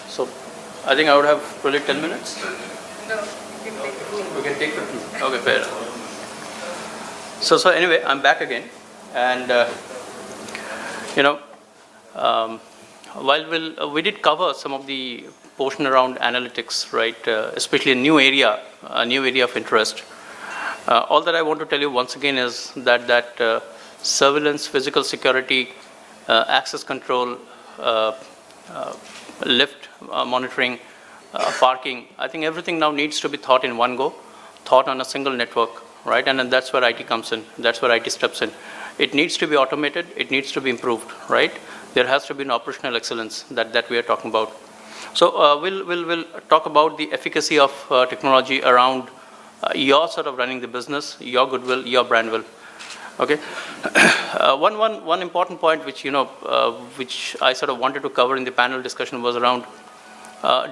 So I think I would have probably 10 minutes. No, you can take 15. We can take 15. Okay, fair. So anyway, I'm back again, and while we did cover some of the portion around analytics, right? Especially a new area of interest. All that I want to tell you once again is that surveillance, physical security, access control, lift monitoring, parking. I think everything now needs to be thought in one go, thought on a single network, right? And then that's where IT comes in. That's where IT steps in. It needs to be automated. It needs to be improved, right? There has to be an operational excellence that we are talking about. So we'll talk about the efficacy of technology around your sort of running the business, your goodwill, your brand will. Okay. One important point which which I sort of wanted to cover in the panel discussion was around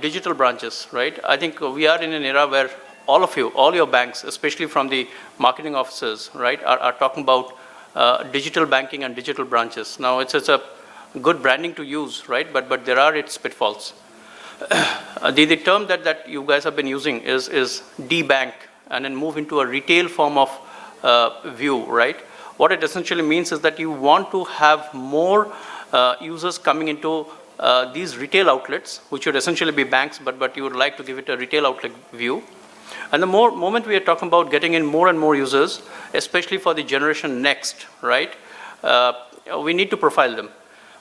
digital branches, right? I think we are in an era where all of you, all your banks, especially from the marketing officers, right, are talking about digital banking and digital branches. Now it's a good branding to use, right? But there are its pitfalls. The term that you guys have been using is de-bank and then move into a retail form of view, right? What it essentially means is that you want to have more users coming into these retail outlets, which would essentially be banks, but you would like to give it a retail outlet view. And the moment we are talking about getting in more and more users, especially for the generation next, right? We need to profile them.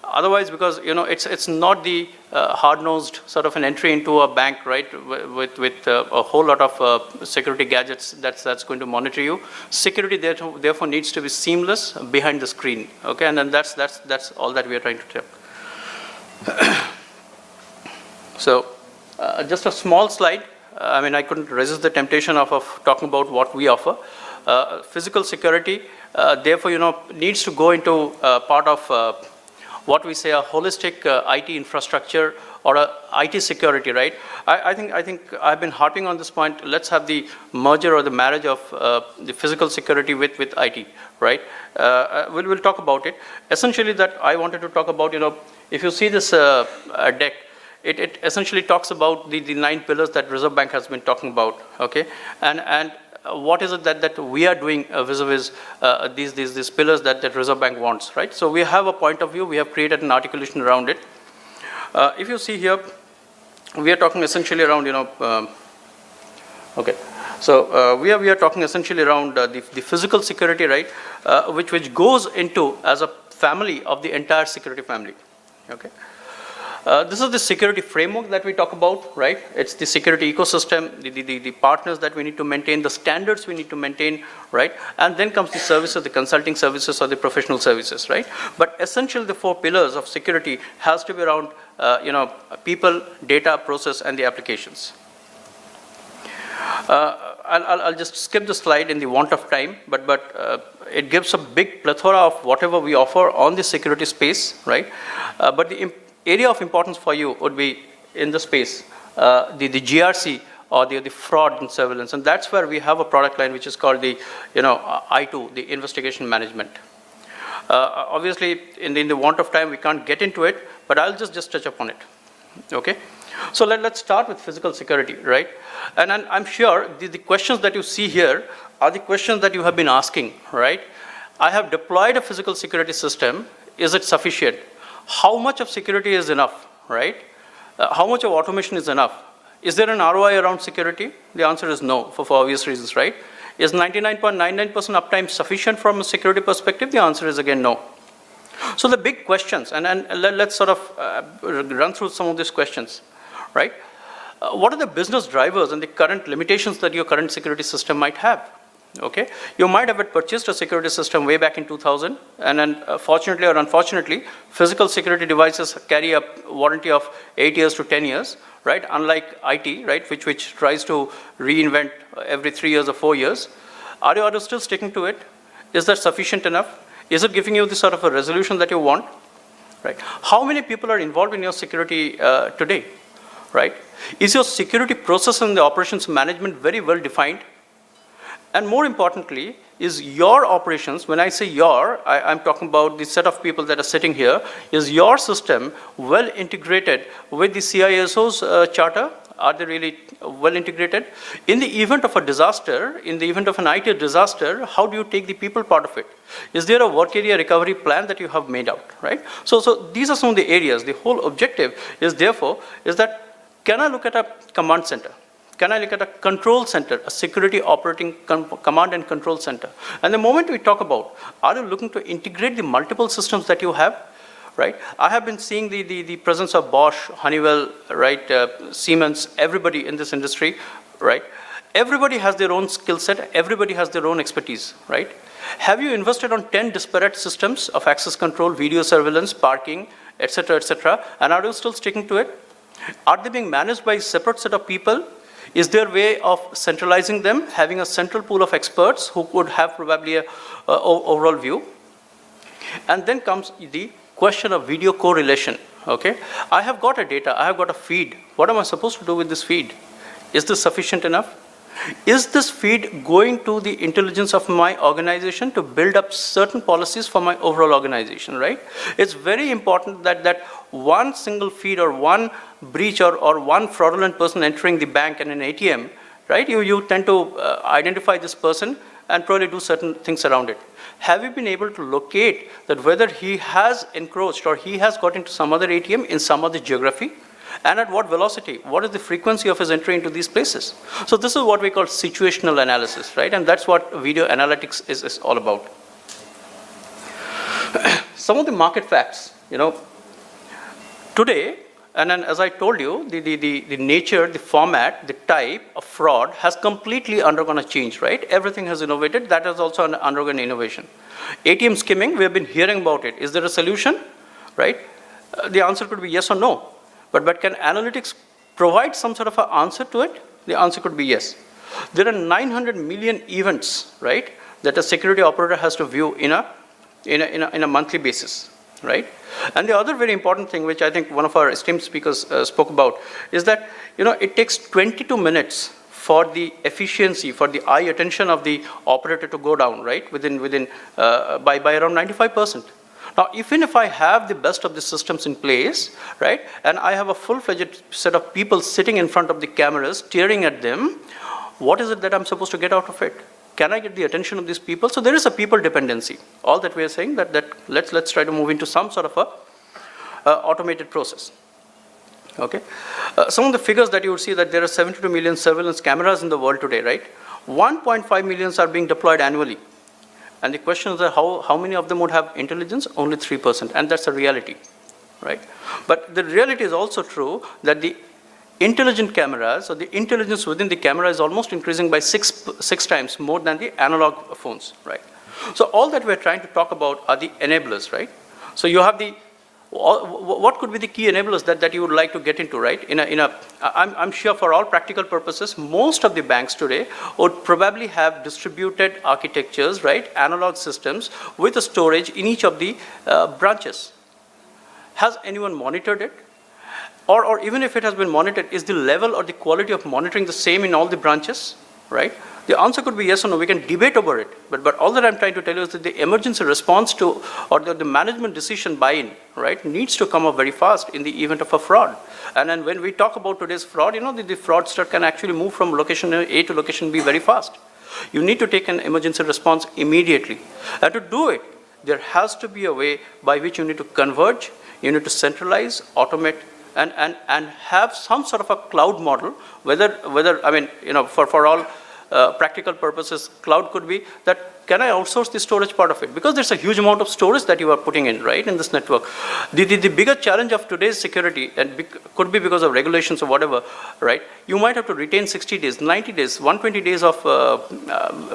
Otherwise, because it's not the hard-nosed sort of an entry into a bank, right, with a whole lot of security gadgets that's going to monitor you. Security therefore needs to be seamless behind the screen. Okay, and then that's all that we are trying to tell. So, just a small slide. I mean, I couldn't resist the temptation of talking about what we offer. Physical security, therefore, needs to go into part of what we say a holistic IT infrastructure or a IT security, right? I think I've been harping on this point. Let's have the merger or the marriage of the physical security with IT, right? We'll talk about it. Essentially, that I wanted to talk about, if you see this deck, it essentially talks about the 9 pillars that Reserve Bank has been talking about, okay? And what is it that we are doing vis-a-vis these pillars that Reserve Bank wants, right? So we have a point of view. We have created an articulation around it. If you see here, we are talking essentially around, okay. So we are talking essentially around the physical security, right, which goes into as a family of the entire security family, okay. This is the security framework that we talk about, right? It's the security ecosystem, the partners that we need to maintain, the standards we need to maintain, right? And then comes the services, the consulting services or the professional services, right? But essentially the 4 pillars of security has to be around, people, data, process, and the applications. I'll just skip the slide in the want of time, but it gives a big plethora of whatever we offer on the security space, right? But the area of importance for you would be in the space, the GRC or the fraud and surveillance, and that's where we have a product line which is called the I2, the investigation management. Obviously, in the want of time, we can't get into it, but I'll just touch upon it. Okay, so let's start with physical security, right? And I'm sure the questions that you see here are the questions that you have been asking, right? I have deployed a physical security system. Is it sufficient? How much of security is enough, right? How much of automation is enough? Is there an ROI around security? The answer is no, for obvious reasons, right? Is 99.99% uptime sufficient from a security perspective? The answer is again no. So the big questions, and let's sort of run through some of these questions, right? What are the business drivers and the current limitations that your current security system might have? Okay, you might have purchased a security system way back in 2000, and then fortunately or unfortunately, physical security devices carry a warranty of 8 years to 10 years, right? Unlike IT, right, which tries to reinvent every 3 years or 4 years. Are you still sticking to it? Is that sufficient enough? Is it giving you the sort of a resolution that you want, right? How many people are involved in your security today, right? Is your security process and the operations management very well defined? And more importantly, is your operations, when I say your, I'm talking about the set of people that are sitting here, is your system well integrated with the CISO's charter? Are they really well integrated? In the event of a disaster, in the event of an IT disaster, how do you take the people part of it? Is there a work area recovery plan that you have made out, right? So these are some of the areas. The whole objective is therefore, is that can I look at a command center? Can I look at a control center, a security operating command and control center? And the moment we talk about, are you looking to integrate the multiple systems that you have? Right? I have been seeing the presence of Bosch, Honeywell, right, Siemens, everybody in this industry, right? Everybody has their own skill set, everybody has their own expertise, right? Have you invested on 10 disparate systems of access control, video surveillance, parking, et cetera, and are you still sticking to it? Are they being managed by a separate set of people? Is there a way of centralizing them, having a central pool of experts who could have probably a overall view? And then comes the question of video correlation, okay? I have got a data, I have got a feed. What am I supposed to do with this feed? Is this sufficient enough? Is this feed going to the intelligence of my organization to build up certain policies for my overall organization, right? It's very important that one single feed or one breach or one fraudulent person entering the bank and an ATM, right? You tend to identify this person and probably do certain things around it. Have you been able to locate that whether he has encroached or he has got into some other ATM in some other geography? And at what velocity? What is the frequency of his entry into these places? So this is what we call situational analysis, right? And that's what video analytics is all about. Some of the market facts, today, and then as I told you, the nature, the format, the type of fraud has completely undergone a change, right? Everything has innovated. That has also undergone innovation. ATM skimming, we have been hearing about it. Is there a solution, right? The answer could be yes or no. But can analytics provide some sort of an answer to it? The answer could be yes. There are 900 million events, right, that a security operator has to view in a monthly basis, right? And the other very important thing, which I think one of our esteemed speakers spoke about, is that it takes 22 minutes for the efficiency, for the eye attention of the operator to go down, right, by around 95%. Now, even if I have the best of the systems in place, right, and I have a full-fledged set of people sitting in front of the cameras, staring at them, what is it that I'm supposed to get out of it? Can I get the attention of these people? So there is a people dependency. All that we are saying that let's try to move into some sort of a automated process. Okay. Some of the figures that you would see that there are 72 million surveillance cameras in the world today, right? 1.5 million are being deployed annually. And the question is that how many of them would have intelligence? Only 3%, and that's a reality, right? But the reality is also true that the intelligent cameras, or the intelligence within the camera, is almost increasing by six times more than the analog phones, right? So all that we're trying to talk about are the enablers, right? So you have what could be the key enablers that you would like to get into, right? I'm sure for all practical purposes, most of the banks today would probably have distributed architectures, right? Analog systems with a storage in each of the branches. Has anyone monitored it? Or even if it has been monitored, is the level or the quality of monitoring the same in all the branches, right? The answer could be yes or no. We can debate over it. But all that I'm trying to tell you is that the emergency response to, or the management decision buy-in, right, needs to come up very fast in the event of a fraud. And then when we talk about today's fraud, the fraudster can actually move from location A to location B very fast. You need to take an emergency response immediately. And to do it, there has to be a way by which you need to converge, you need to centralize, automate, and have some sort of a cloud model, whether for all practical purposes, cloud could be that, can I outsource the storage part of it? Because there's a huge amount of storage that you are putting in, right, in this network. The bigger challenge of today's security, and could be because of regulations or whatever, right, you might have to retain 60 days, 90 days, 120 days of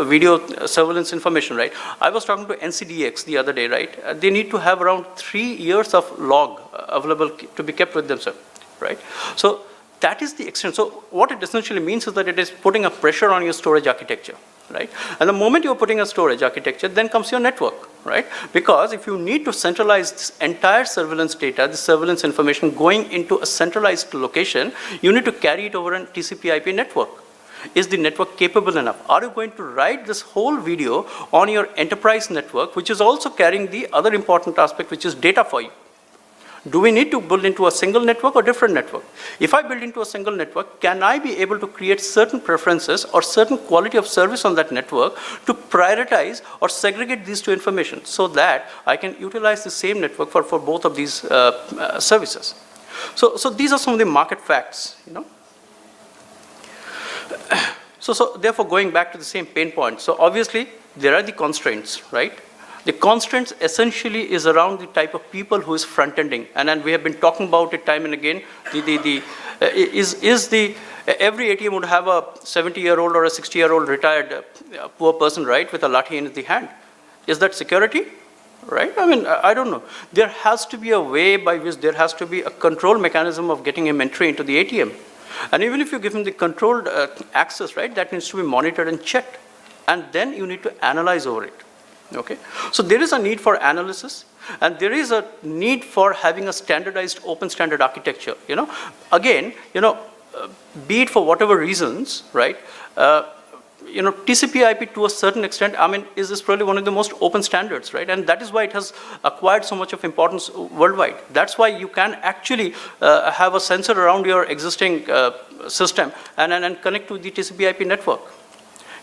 video surveillance information, right? I was talking to NCDX the other day, right? They need to have around 3 years of log available to be kept with themselves, right? So that is the extent. So what it essentially means is that it is putting a pressure on your storage architecture, right? And the moment you're putting a storage architecture, then comes your network, right? Because if you need to centralize this entire surveillance data, the surveillance information going into a centralized location, you need to carry it over a TCP/IP network. Is the network capable enough? Are you going to write this whole video on your enterprise network, which is also carrying the other important aspect, which is data for you? Do we need to build into a single network or different network? If I build into a single network, can I be able to create certain preferences or certain quality of service on that network to prioritize or segregate these two information so that I can utilize the same network for both of these services? So these are some of the market facts, you know. So therefore, going back to the same pain point, so obviously there are the constraints, right? The constraints essentially is around the type of people who is front-ending, and we have been talking about it time and again. Every ATM would have a 70-year-old or a 60-year-old retired poor person, right, with a lathi in the hand. Is that security, right? I mean, I don't know. There has to be a way by which there has to be a control mechanism of getting him entry into the ATM. And even if you give him the controlled access, right, that needs to be monitored and checked. And then you need to analyze over it. Okay, so there is a need for analysis, and there is a need for having a standardized open standard architecture. You know, again, you know, be it for whatever reasons, right? You know, TCP/IP to a certain extent, I mean, is probably one of the most open standards, right? And that is why it has acquired so much of importance worldwide. That's why you can actually have a sensor around your existing system and connect to the TCP/IP network.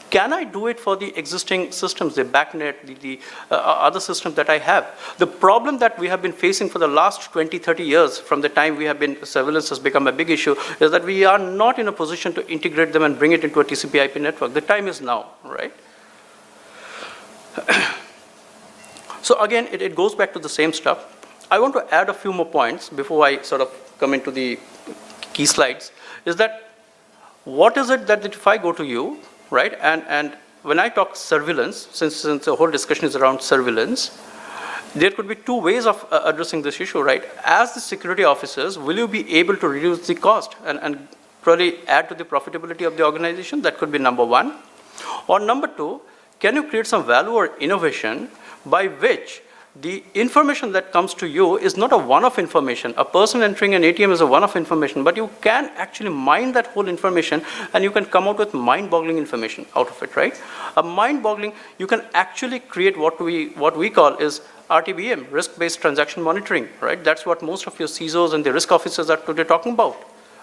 Can I do it for the existing systems, the backnet, the other systems that I have? The problem that we have been facing for the last 20, 30 years, from the time we have been, surveillance has become a big issue, is that we are not in a position to integrate them and bring it into a TCP/IP network. The time is now, right? So again, it goes back to the same stuff. I want to add a few more points before I sort of come into the key slides, is that what is it that if I go to you, right? And when I talk surveillance, since the whole discussion is around surveillance, there could be two ways of addressing this issue, right? As the security officers, will you be able to reduce the cost and probably add to the profitability of the organization? That could be number one. Or number two, can you create some value or innovation by which the information that comes to you is not a one-off information. A person entering an ATM is a one-off information, but you can actually mine that whole information and you can come out with mind-boggling information out of it, right? A mind-boggling, you can actually create what we call is RTBM, risk-based transaction monitoring, right? That's what most of your CISOs and the risk officers are today talking about,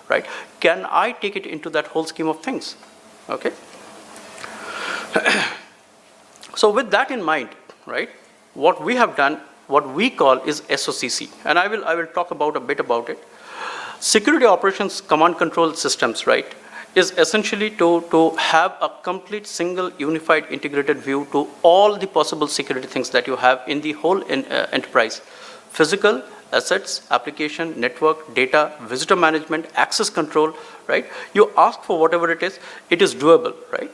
right? Can I take it into that whole scheme of things, okay? So with that in mind, right? What we have done, what we call is SOCC, and I will talk about a bit about it. Security Operations Command Control Systems, right, is essentially to have a complete single unified integrated view to all the possible security things that you have in the whole enterprise. Physical, assets, application, network, data, visitor management, access control, right? You ask for whatever it is doable, right?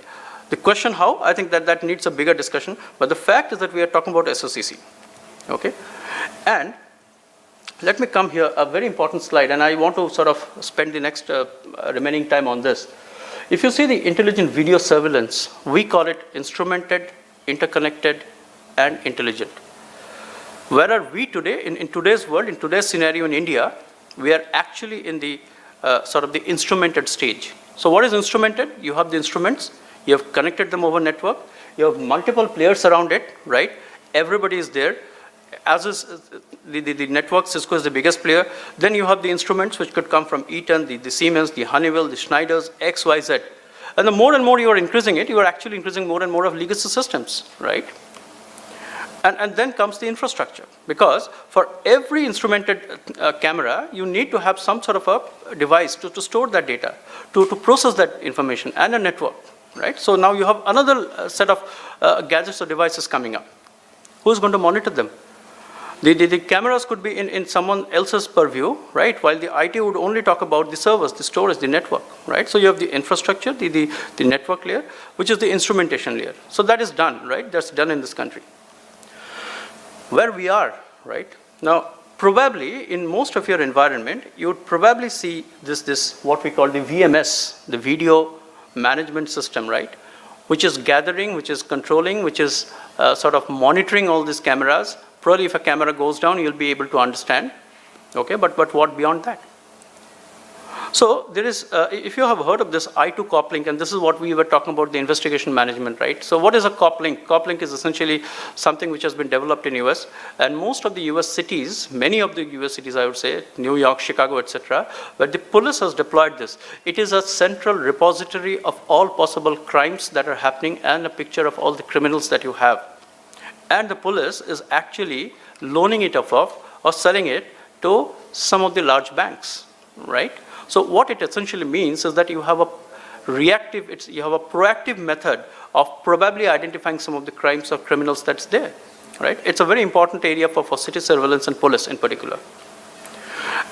The question how, I think that needs a bigger discussion, but the fact is that we are talking about SOCC, okay? And let me come here, a very important slide, and I want to sort of spend the next remaining time on this. If you see the intelligent video surveillance, we call it instrumented, interconnected, and intelligent. Where are we today? In today's world, in today's scenario in India, we are actually in the sort of the instrumented stage. So what is instrumented? You have the instruments, you have connected them over network, you have multiple players around it, right? Everybody is there. As is the network, Cisco is the biggest player. Then you have the instruments which could come from Eaton, the Siemens, the Honeywell, the Schneiders, X, Y, Z. And the more and more you are increasing it, you are actually increasing more and more of legacy systems, right? And then comes the infrastructure, because for every instrumented camera, you need to have some sort of a device to store that data, to process that information, and a network, right? So now you have another set of gadgets or devices coming up. Who's going to monitor them? The cameras could be in someone else's purview, right? While the IT would only talk about the servers, the storage, the network, right? So you have the infrastructure, the network layer, which is the instrumentation layer. So that is done, right? That's done in this country. Where we are, right? Now, probably in most of your environment, you would probably see this what we call the VMS, the video management system, right? Which is gathering, which is controlling, which is sort of monitoring all these cameras. Probably if a camera goes down, you'll be able to understand, okay? But what beyond that? So there is, if you have heard of this I2 cop link, and this is what we were talking about, the investigation management, right? So what is a cop link? Cop link is essentially something which has been developed in US, and most of the US cities, many of the US cities, I would say, New York, Chicago, etc., where the police has deployed this. It is a central repository of all possible crimes that are happening and a picture of all the criminals that you have. And the police is actually loaning it off or selling it to some of the large banks, right? So what it essentially means is that you have a proactive method of probably identifying some of the crimes or criminals that's there, right? It's a very important area for city surveillance and police in particular.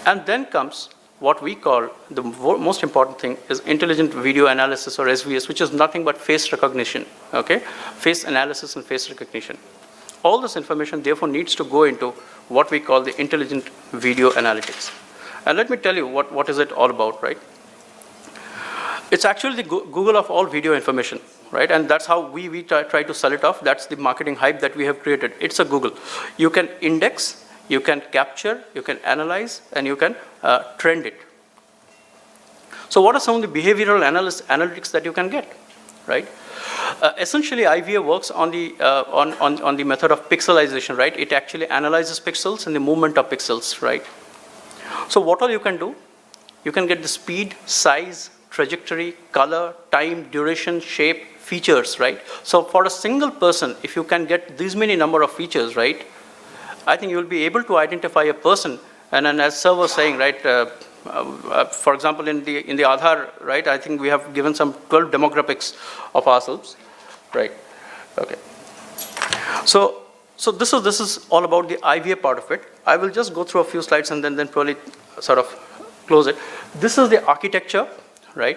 And then comes what we call the most important thing is intelligent video analysis, or SVS, which is nothing but face recognition, okay? Face analysis and face recognition. All this information therefore needs to go into what we call the intelligent video analytics. And let me tell you what is it all about, right? It's actually the Google of all video information, right? And that's how we try to sell it off. That's the marketing hype that we have created. It's a Google. You can index, you can capture, you can analyze, and you can trend it. So what are some of the behavioral analytics that you can get, right? Essentially, IVA works on the method of pixelization, right? It actually analyzes pixels and the movement of pixels, right? So what all you can do? You can get the speed, size, trajectory, color, time, duration, shape, features, right? So for a single person, if you can get these many number of features, right, I think you'll be able to identify a person. And then as Sir was saying, right, for example, in the Aadhaar, right, I think we have given some 12 demographics of ourselves, right? Okay. So this is all about the IVA part of it. I will just go through a few slides and then probably sort of close it. This is the architecture, right?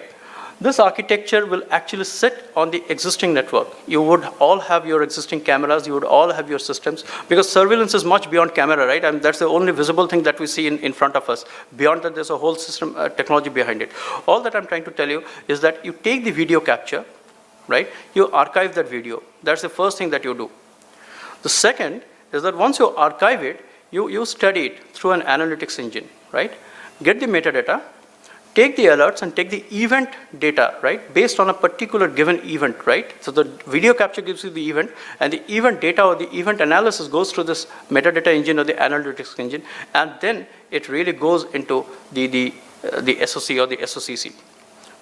This architecture will actually sit on the existing network. You would all have your existing cameras, you would all have your systems, because surveillance is much beyond camera, right? And that's the only visible thing that we see in front of us. Beyond that, there's a whole system, technology behind it. All that I'm trying to tell you is that you take the video capture, right? You archive that video. That's the first thing that you do. The second is that once you archive it, you study it through an analytics engine, right? Get the metadata, take the alerts and take the event data, right? Based on a particular given event, right? So the video capture gives you the event, and the event data or the event analysis goes through this metadata engine or the analytics engine, and then it really goes into the SOC or the SOCC.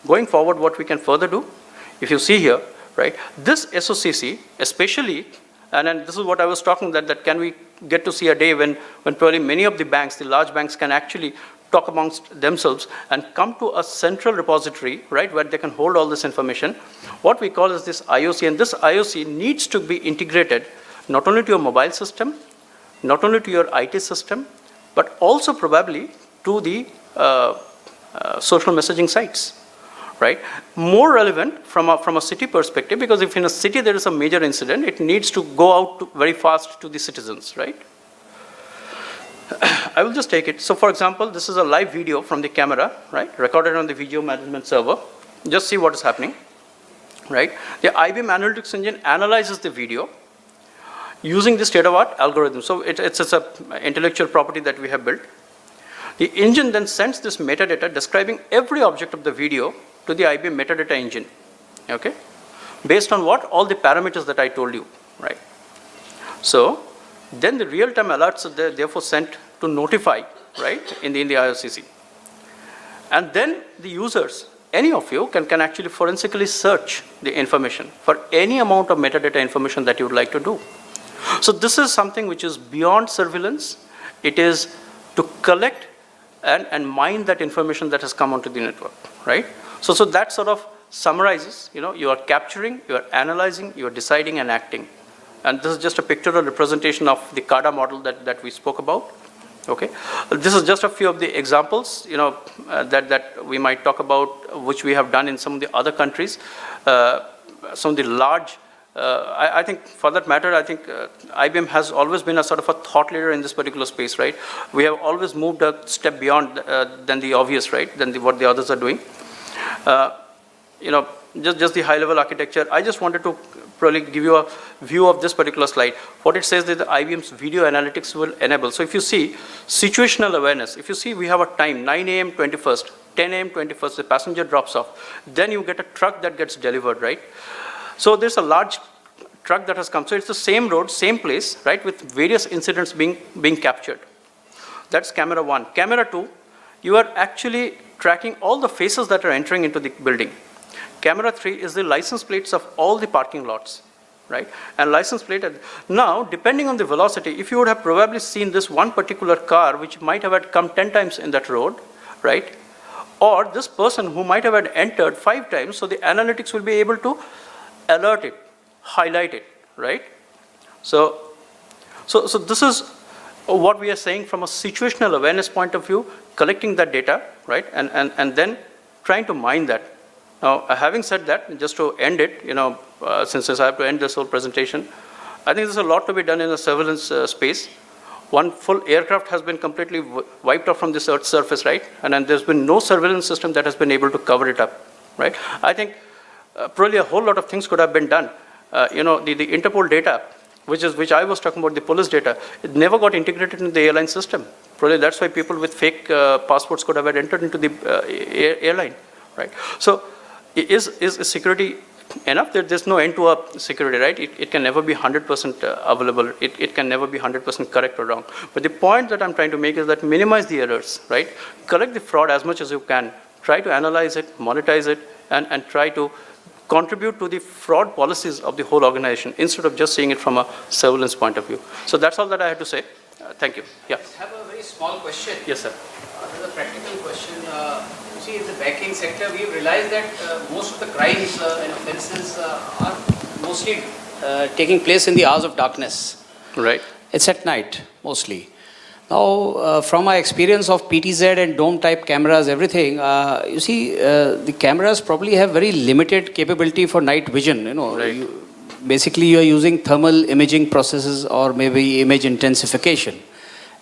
Going forward, what we can further do, if you see here, right? This SOCC, especially, and then this is what I was talking, that can we get to see a day when probably many of the banks, the large banks, can actually talk amongst themselves and come to a central repository, right, where they can hold all this information. What we call is this IOC, and this IOC needs to be integrated not only to your mobile system, not only to your IT system, but also probably to the social messaging sites. Right? More relevant from a city perspective, because if in a city there is a major incident, it needs to go out very fast to the citizens, right? I will just take it. So for example, this is a live video from the camera, right? Recorded on the video management server. Just see what is happening, right? The IBM analytics engine analyzes the video using the state-of-art algorithm. So it's an intellectual property that we have built. The engine then sends this metadata describing every object of the video to the IBM metadata engine, okay? Based on what? All the parameters that I told you, right? So then the real-time alerts are therefore sent to notify, right, in the IOCC. And then the users, any of you, can actually forensically search the information for any amount of metadata information that you would like to do. So this is something which is beyond surveillance. It is to collect and mine that information that has come onto the network, right? So that sort of summarizes, you are capturing, you are analyzing, you are deciding and acting. And this is just a pictorial representation of the CADA model that we spoke about, okay? This is just a few of the examples, that we might talk about, which we have done in some of the other countries. Some of the large, I think for that matter, I think IBM has always been a sort of a thought leader in this particular space, right? We have always moved a step beyond than the obvious, right? Than what the others are doing. Just the high-level architecture. I just wanted to probably give you a view of this particular slide. What it says that the IBM's video analytics will enable. So if you see situational awareness, if you see we have a time, 9 a.m. 21st, 10 a.m. 21st, the passenger drops off. Then you get a truck that gets delivered, right? So there's a large truck that has come. So it's the same road, same place, right, with various incidents being captured. That's camera 1. Camera 2, you are actually tracking all the faces that are entering into the building. Camera 3 is the license plates of all the parking lots, right? And license plate, now, depending on the velocity, if you would have probably seen this one particular car, which might have had come 10 times in that road, right? Or this person who might have had entered 5 times, so the analytics will be able to alert it, highlight it, right? So this is what we are saying from a situational awareness point of view, collecting that data, right? And then trying to mine that. Now, having said that, just to end it, since I have to end this whole presentation, I think there's a lot to be done in the surveillance space. One full aircraft has been completely wiped off from this Earth's surface, right? And then there's been no surveillance system that has been able to cover it up, right? I think probably a whole lot of things could have been done. The Interpol data, which I was talking about, the police data, it never got integrated into the airline system. Probably that's why people with fake passports could have entered into the airline, right? So is security enough? There's no end to a security, right? It can never be 100% available. It can never be 100% correct or wrong. But the point that I'm trying to make is that minimize the errors, right? Correct the fraud as much as you can. Try to analyze it, monetize it, and try to contribute to the fraud policies of the whole organization instead of just seeing it from a surveillance point of view. So that's all that I had to say. Thank you. Yeah. I have a very small question. Yes, sir. This is a practical question. You see, in the banking sector, we've realized that most of the crimes and offences are mostly taking place in the hours of darkness. Right. It's at night, mostly. Now, from my experience of PTZ and dome type cameras, everything, you see, the cameras probably have very limited capability for night vision. Right. Basically, you are using thermal imaging processes or maybe image intensification.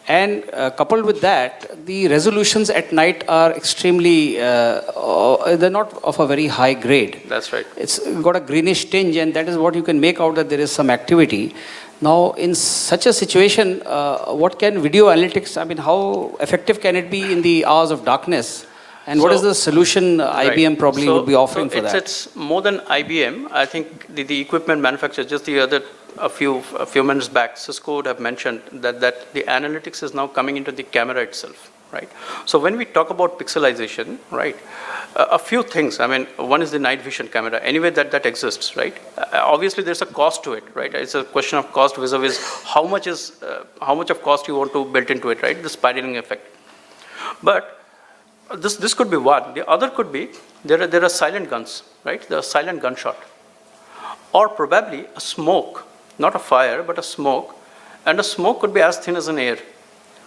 And coupled with that, the resolutions at night are extremely, they're not of a very high grade. That's right. It's got a greenish tinge, and that is what you can make out that there is some activity. Now, in such a situation, what can video analytics, how effective can it be in the hours of darkness? And what is the solution IBM probably would be offering for that? It's more than IBM. I think the equipment manufacturers, just a few minutes back, Cisco would have mentioned that the analytics is now coming into the camera itself, right? So when we talk about pixelization, right, a few things. One is the night vision camera. Anyway, that exists, right? Obviously, there's a cost to it, right? It's a question of cost vis-a-vis how much of cost you want to build into it, right? The spiraling effect. But this could be one. The other could be there are silent guns, right? The silent gunshot, or probably a smoke, not a fire, but a smoke, and a smoke could be as thin as an air,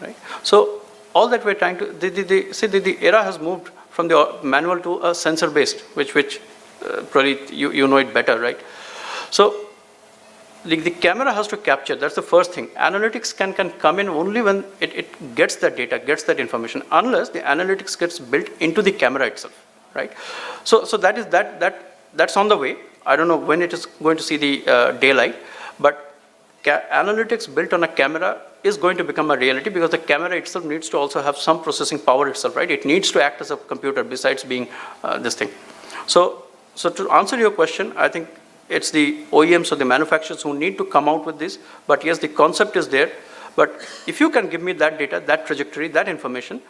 right? So all that we're trying to the era has moved from the manual to a sensor-based, which probably you know it better, right? So the camera has to capture. That's the first thing. Analytics can come in only when it gets that data, gets that information, unless the analytics gets built into the camera itself, right? So that's on the way. I don't know when it is going to see the daylight, but analytics built on a camera is going to become a reality because the camera itself needs to also have some processing power itself, right? It needs to act as a computer besides being this thing. So to answer your question, I think it's the OEMs or the manufacturers who need to come out with this. But yes, the concept is there. But if you can give me that data, that trajectory, that information,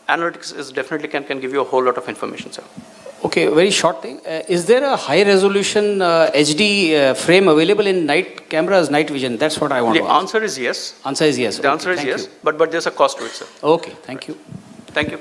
analytics is definitely can give you a whole lot of information, sir. Okay, very short thing. Is there a high resolution HD frame available in night cameras, night vision? That's what I want to ask. The answer is yes. Answer is yes. The answer is yes, but there's a cost to it, sir. Okay, thank you. Thank you.